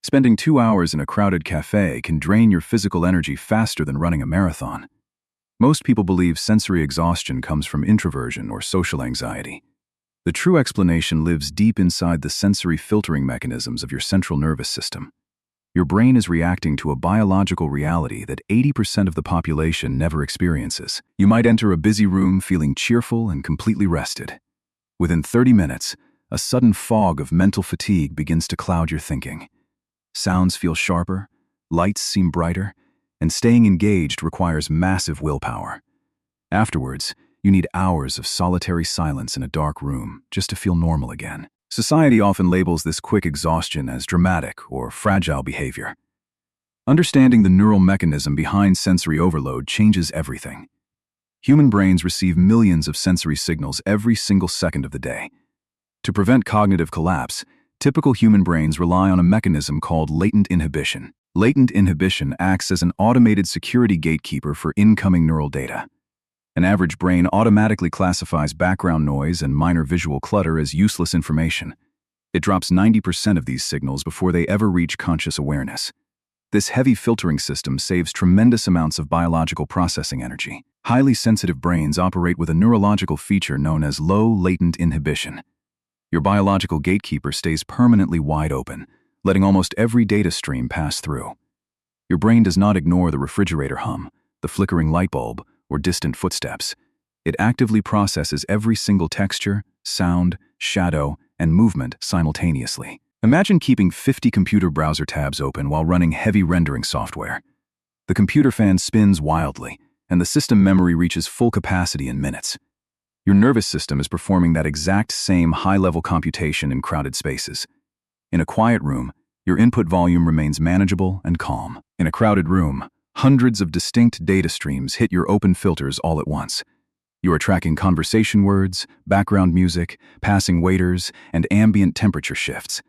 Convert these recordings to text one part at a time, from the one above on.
Spending 2 hours in a crowded cafe can drain your physical energy faster than running a marathon. Most people believe sensory exhaustion comes from introversion or social anxiety. The true explanation lives deep inside the sensory filtering mechanisms of your central nervous system. Your brain is reacting to a biological reality that 80% of the population never experiences. You might enter a busy room feeling cheerful and completely rested. Within 30 minutes, a sudden fog of mental fatigue begins to cloud your thinking. Sounds feel sharper, lights seem brighter, and staying engaged requires massive willpower. Afterwards, you need hours of solitary silence in a dark room just to feel normal again. Society often labels this quick exhaustion as dramatic or fragile behavior. Understanding the neural mechanism behind sensory overload changes everything. Human brains receive millions of sensory signals every single second of the day. To prevent cognitive collapse, typical human brains rely on a mechanism called latent inhibition. Latent inhibition acts as an automated security gatekeeper for incoming neural data. An average brain automatically classifies background noise and minor visual clutter as useless information. It drops 90% of these signals before they ever reach conscious awareness. This heavy filtering system saves tremendous amounts of biological processing energy. Highly sensitive brains operate with a neurological feature known as low latent inhibition. Your biological gatekeeper stays permanently wide open, letting almost every data stream pass through. Your brain does not ignore the refrigerator hum, the flickering light bulb, or distant footsteps. It actively processes every single texture, sound, shadow, and movement simultaneously. Imagine keeping 50 computer browser tabs open while running heavy rendering software. The computer fan spins wildly, and the system memory reaches full capacity in minutes. Your nervous system is performing that exact same high-level computation in crowded spaces. In a quiet room, your input volume remains manageable and calm. In a crowded room, hundreds of distinct data streams hit your open filters all at once. You are tracking conversation words, background music, passing waiters, and ambient temperature shifts.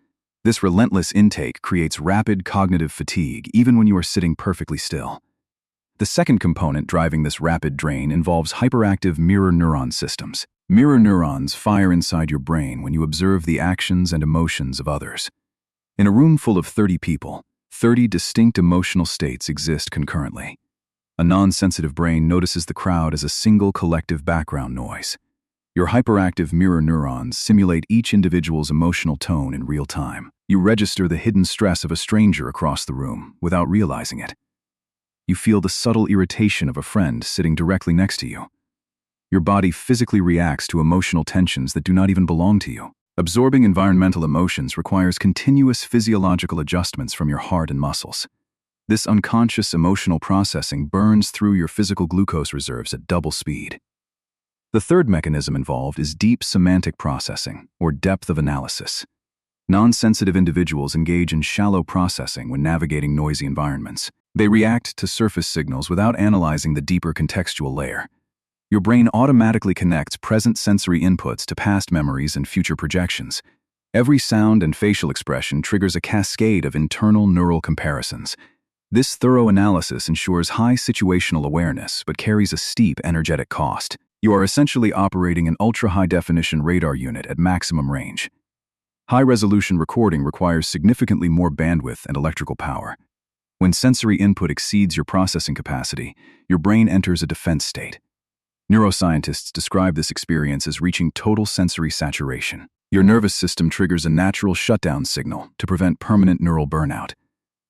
This relentless intake creates rapid cognitive fatigue even when you are sitting perfectly still. The second component driving this rapid drain involves hyperactive mirror neuron systems. Mirror neurons fire inside your brain when you observe the actions and emotions of others. In a room full of 30 people, 30 distinct emotional states exist concurrently. A non-sensitive brain notices the crowd as a single collective background noise. Your hyperactive mirror neurons simulate each individual's emotional tone in real time. You register the hidden stress of a stranger across the room without realizing it. You feel the subtle irritation of a friend sitting directly next to you. Your body physically reacts to emotional tensions that do not even belong to you. Absorbing environmental emotions requires continuous physiological adjustments from your heart and muscles. This unconscious emotional processing burns through your physical glucose reserves at double speed. The third mechanism involved is deep semantic processing, or depth of analysis. Non-sensitive individuals engage in shallow processing when navigating noisy environments. They react to surface signals without analyzing the deeper contextual layer. Your brain automatically connects present sensory inputs to past memories and future projections. Every sound and facial expression triggers a cascade of internal neural comparisons. This thorough analysis ensures high situational awareness but carries a steep energetic cost. You are essentially operating an ultra-high-definition radar unit at maximum range. High-resolution recording requires significantly more bandwidth and electrical power. When sensory input exceeds your processing capacity, your brain enters a defense state. Neuroscientists describe this experience as reaching total sensory saturation. Your nervous system triggers a natural shutdown signal to prevent permanent neural burnout.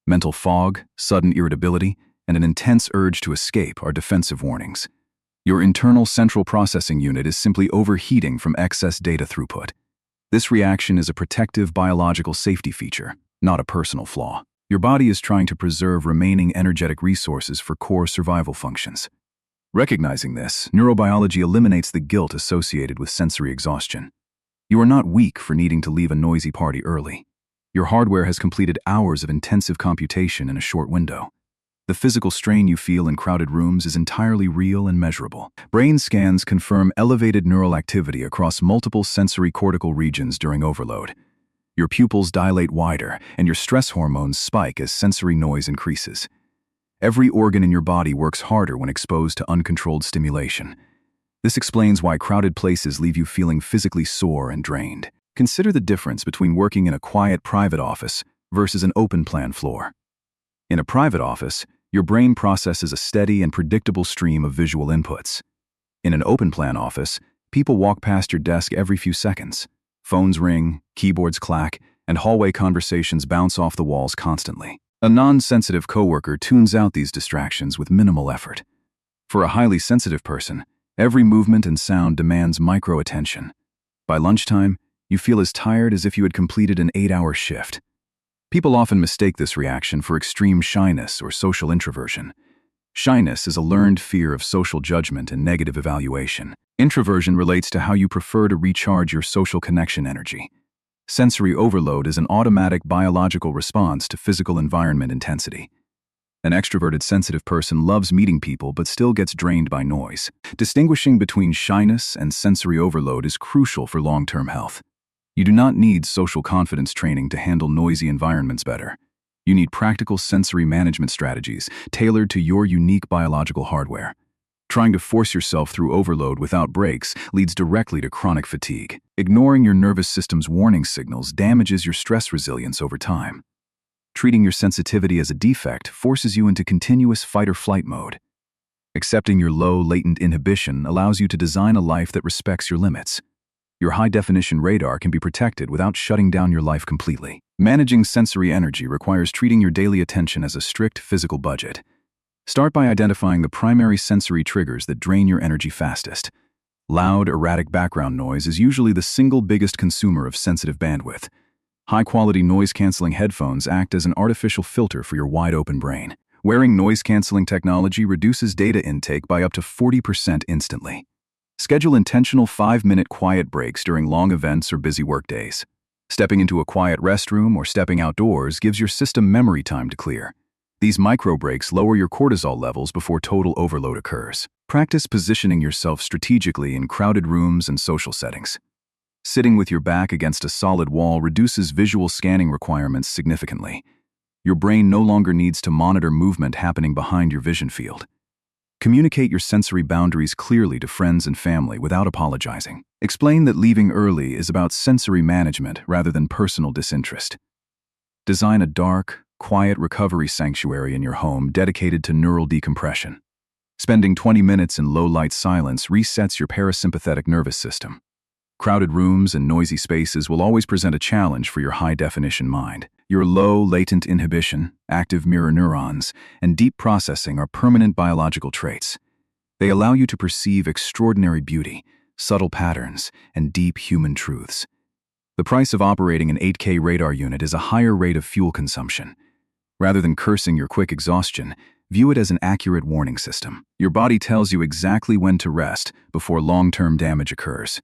Mental fog, sudden irritability, and an intense urge to escape are defensive warnings. Your internal central processing unit is simply overheating from excess data throughput. This reaction is a protective biological safety feature, not a personal flaw. Your body is trying to preserve remaining energetic resources for core survival functions. Recognizing this, neurobiology eliminates the guilt associated with sensory exhaustion. You are not weak for needing to leave a noisy party early. Your hardware has completed hours of intensive computation in a short window. The physical strain you feel in crowded rooms is entirely real and measurable. Brain scans confirm elevated neural activity across multiple sensory cortical regions during overload. Your pupils dilate wider, and your stress hormones spike as sensory noise increases. Every organ in your body works harder when exposed to uncontrolled stimulation. This explains why crowded places leave you feeling physically sore and drained. Consider the difference between working in a quiet private office versus an open-plan floor. In a private office, your brain processes a steady and predictable stream of visual inputs. In an open-plan office, people walk past your desk every few seconds. Phones ring, keyboards clack, and hallway conversations bounce off the walls constantly. A non-sensitive coworker tunes out these distractions with minimal effort. For a highly sensitive person, every movement and sound demands micro-attention. By lunchtime, you feel as tired as if you had completed an 8-hour shift. People often mistake this reaction for extreme shyness or social introversion. Shyness is a learned fear of social judgment and negative evaluation. Introversion relates to how you prefer to recharge your social connection energy. Sensory overload is an automatic biological response to physical environment intensity. An extroverted sensitive person loves meeting people but still gets drained by noise. Distinguishing between shyness and sensory overload is crucial for long-term health. You do not need social confidence training to handle noisy environments better. You need practical sensory management strategies tailored to your unique biological hardware. Trying to force yourself through overload without breaks leads directly to chronic fatigue. Ignoring your nervous system's warning signals damages your stress resilience over time. Treating your sensitivity as a defect forces you into continuous fight-or-flight mode. Accepting your low latent inhibition allows you to design a life that respects your limits. Your high-definition radar can be protected without shutting down your life completely. Managing sensory energy requires treating your daily attention as a strict physical budget. Start by identifying the primary sensory triggers that drain your energy fastest. Loud, erratic background noise is usually the single biggest consumer of sensitive bandwidth. High-quality noise-canceling headphones act as an artificial filter for your wide-open brain. Wearing noise-canceling technology reduces data intake by up to 40% instantly. Schedule intentional 5-minute quiet breaks during long events or busy workdays. Stepping into a quiet restroom or stepping outdoors gives your system memory time to clear. These micro breaks lower your cortisol levels before total overload occurs. Practice positioning yourself strategically in crowded rooms and social settings. Sitting with your back against a solid wall reduces visual scanning requirements significantly. Your brain no longer needs to monitor movement happening behind your vision field. Communicate your sensory boundaries clearly to friends and family without apologizing. Explain that leaving early is about sensory management rather than personal disinterest. Design a dark, quiet recovery sanctuary in your home dedicated to neural decompression. Spending 20 minutes in low-light silence resets your parasympathetic nervous system. Crowded rooms and noisy spaces will always present a challenge for your high-definition mind. Your low latent inhibition, active mirror neurons, and deep processing are permanent biological traits. They allow you to perceive extraordinary beauty, subtle patterns, and deep human truths. The price of operating an 8K radar unit is a higher rate of fuel consumption. Rather than cursing your quick exhaustion, view it as an accurate warning system. Your body tells you exactly when to rest before long-term damage occurs.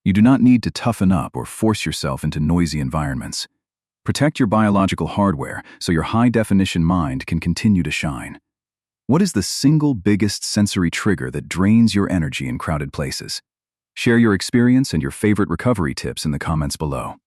You do not need to toughen up or force yourself into noisy environments. Protect your biological hardware so your high-definition mind can continue to shine. What is the single biggest sensory trigger that drains your energy in crowded places? Share your experience and your favorite recovery tips in the comments below.